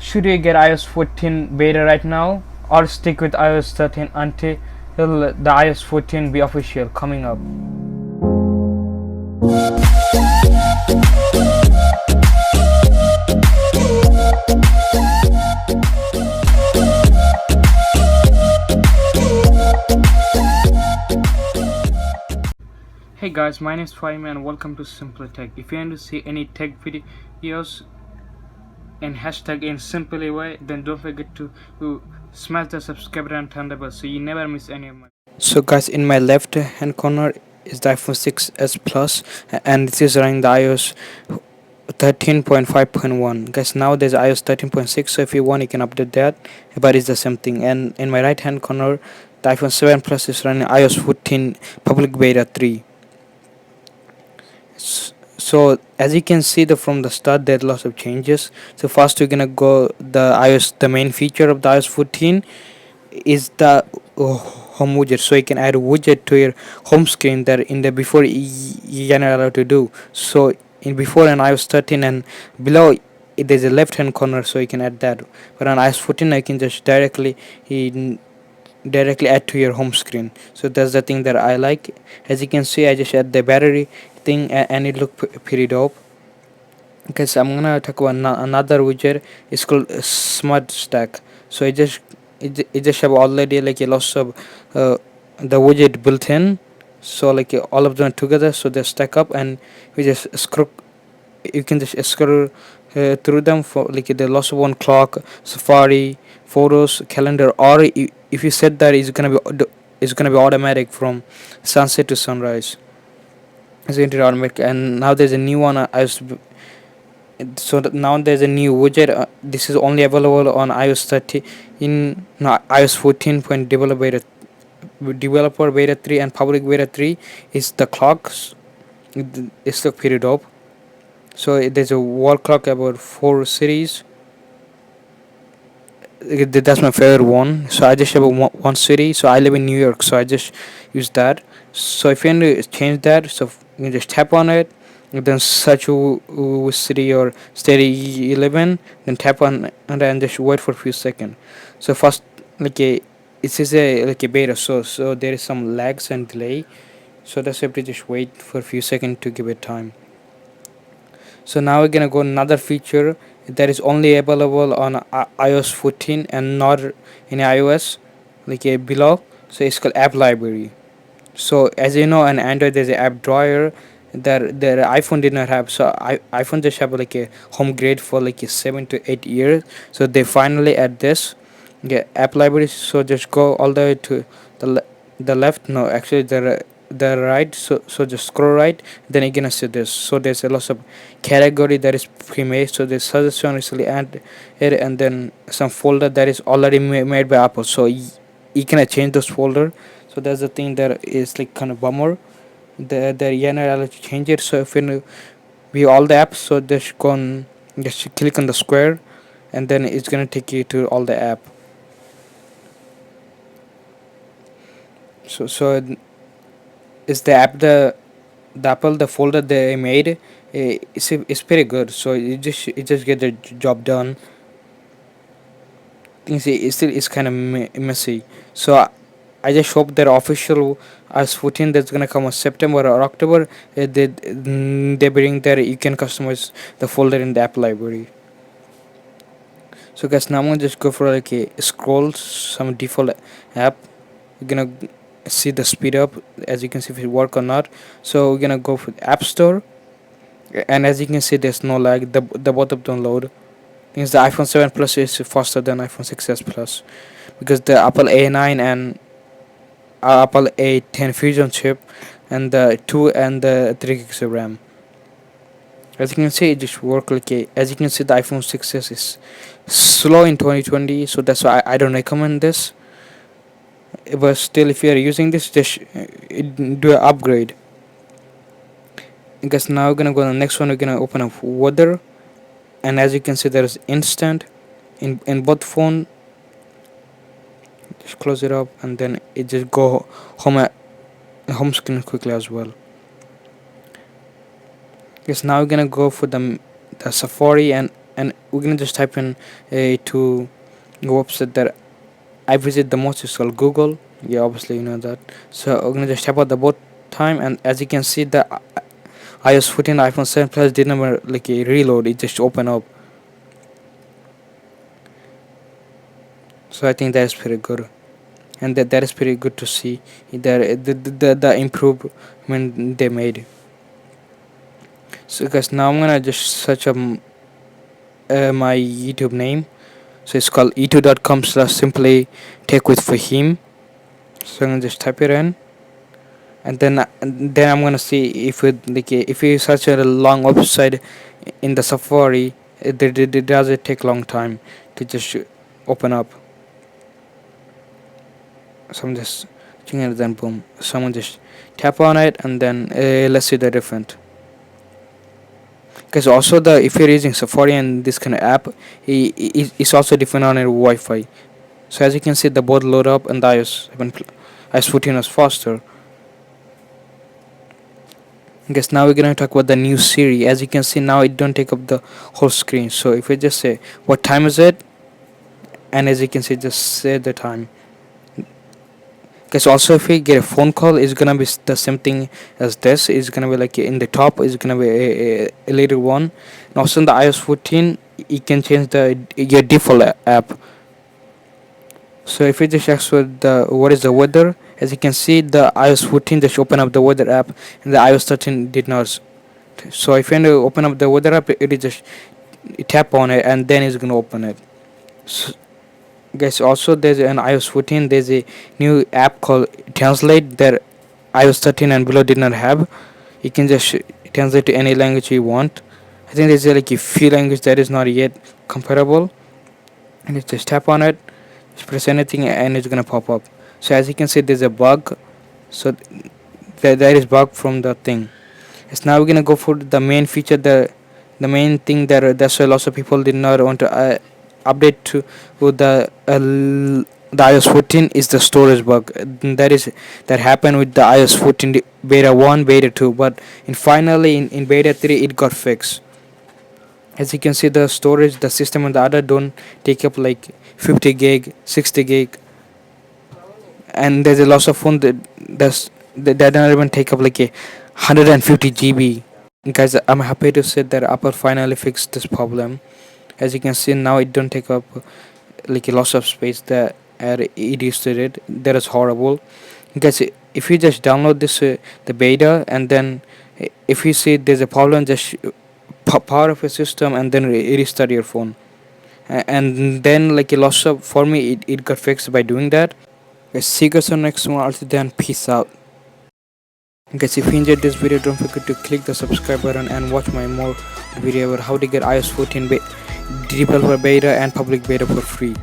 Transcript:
Should you get iOS 14 beta right now or stick with iOS 13 until the iOS 14 be official coming up? Hey guys, my name is Fahim and welcome to FahimTech. If you want to see any tech videos and hashtag in simple way, then don't forget to smash the subscribe and turn the bell so you never miss any of my. So guys, in my left hand corner is the iPhone 6s Plus, and this is running the iOS 13.5.1. Guys, now there's iOS 13.6, so if you want you can update that, but it's the same thing. And in my right hand corner, the iPhone 7 Plus is running iOS 14 public beta 3. So as you can see from the start, there are lots of changes. So first we're gonna go the main feature of the iOS 14 is the home widget. So you can add a widget to your home screen that in the before you're not allowed to do. So in before in iOS 13 and below there's a left hand corner, so you can add that. But on iOS 14 I can just directly add to your home screen. So that's the thing that I like. As you can see, I just add the battery thing and it look pretty dope. Okay, so I'm gonna talk about another widget. It's called Smart Stack. So it just have already like a lots of the widget built in. So like all of them together, so they stack up, and we just scroll. You can just scroll through them for like the lots of one clock, Safari, photos, calendar, or if you set that it's gonna be automatic from sunset to sunrise. It's going to be automatic, and now there's a new one. Now there's a new widget. This is only available on iOS 30 in iOS 14. Developer beta 3 and public beta 3 is the clocks. It's look pretty dope. So there's a wall clock about 4 cities. That's my favorite one. So I just have one city. So I live in New York, so I just use that. So if you want to change that, so you can just tap on it, and then search which city or state you live in, then tap on it and just wait for a few seconds. So first, it is a beta, so there is some lags and delay. So that's why to just wait for a few seconds to give it time. So now we're gonna go another feature that is only available on iOS 14 and not in iOS below. So it's called App Library. So as you know, on Android there's an app drawer that the iPhone did not have. So iPhone just have like a home grade for like a 7 to 8 years. So they finally add this app library. So just go all the way to the left. No, actually the right. So just scroll right. Then you're gonna see this. So there's a lot of category that is pre-made. So the suggestion recently add it, and then some folder that is already made by Apple. So you cannot change this folder. So that's the thing that is like kind of bummer. You're not allowed to change it. So if you view all the apps, so just go on, just click on the square, and then it's gonna take you to all the app. So is the app the Apple the folder they made? It's pretty good. So it just get the job done. Things it's kind of messy. So I just hope that official iOS 14 that's gonna come on September or October. They bring there you can customize the folder in the app library. So guys, now I'm gonna just go for like a scroll some default app. We're gonna see the speed up, as you can see if it work or not. So we're gonna go for App Store, and as you can see there's no lag. The both of them load. Means the iPhone 7 Plus is faster than iPhone 6s Plus because the Apple A9 and Apple A10 Fusion chip and the 2 and the 3 gigs of RAM. As you can see, it just work as you can see, the iPhone 6s is slow in 2020, so that's why I don't recommend this. But still, if you are using this, just do an upgrade. Because now we're gonna go to the next one. We're gonna open up weather, and as you can see, there is instant in both phone. Just close it up, and then it just go home screen quickly as well. Yes, now we're gonna go for the Safari, and and we're gonna just type in to a website that I visit the most is called Google. Yeah, obviously you know that. So we're gonna just type out the boot time, and as you can see, the iOS 14 iPhone 7 Plus didn't ever like a reload. It just open up. So I think that is pretty good, and that is pretty good to see that the improvement they made. So guys, now I'm gonna just search up my YouTube name. So it's called youtube.com/simply take with Fahim. So I'm gonna just type it in, and then I'm gonna see if it like if you search a long website in the Safari, it does it take long time to just open up. So I'm just checking it, then boom. Someone just tap on it, and then let's see the different. Because also the if you're using Safari and this kind of app, it's also different on your Wi-Fi. So as you can see, the both load up and the iOS 14 was faster. I guess now we're gonna talk about the new Siri. As you can see now, it don't take up the whole screen. So if we just say what time is it, and as you can see, just say the time. Because also if we get a phone call, it's gonna be the same thing as this. It's gonna be like in the top. It's gonna be a later one. And also in the iOS 14, you can change your default app. So if we just ask for the what is the weather, as you can see, the iOS 14 just open up the weather app, and the iOS 13 did not. So if you want to open up the weather app, it is just tap on it, and then it's gonna open it. So, guys, also there's an iOS 14. There's a new app called Translate that iOS 13 and below did not have. You can just translate to any language you want. I think there's like a few language that is not yet comparable, and you just tap on it, just press anything, and it's gonna pop up. So as you can see, there's a bug. So there is bug from the thing. Yes, now we're gonna go for the main feature, the main thing that that's why lots of people did not want to update to with the iOS 14 is the storage bug. That happened with the iOS 14 beta 1, beta 2, but in beta 3 it got fixed. As you can see, the storage, the system and the other don't take up like 50 gig, 60 gig, and there's a lots of phone that don't even take up like a 150 GB. Guys, I'm happy to say that Apple finally fixed this problem. As you can see now, it don't take up like a loss of space that it used to did. That is horrible. Guys, if you just download this the beta, and then if you see there's a problem, just power off your system and then restart your phone. And then like a loss of, for me it got fixed by doing that. Guys, see you guys on next one. Until then, peace out. Guys, if you enjoyed this video, don't forget to click the subscribe button and watch my more video about how to get iOS 14 developer beta and public beta for free.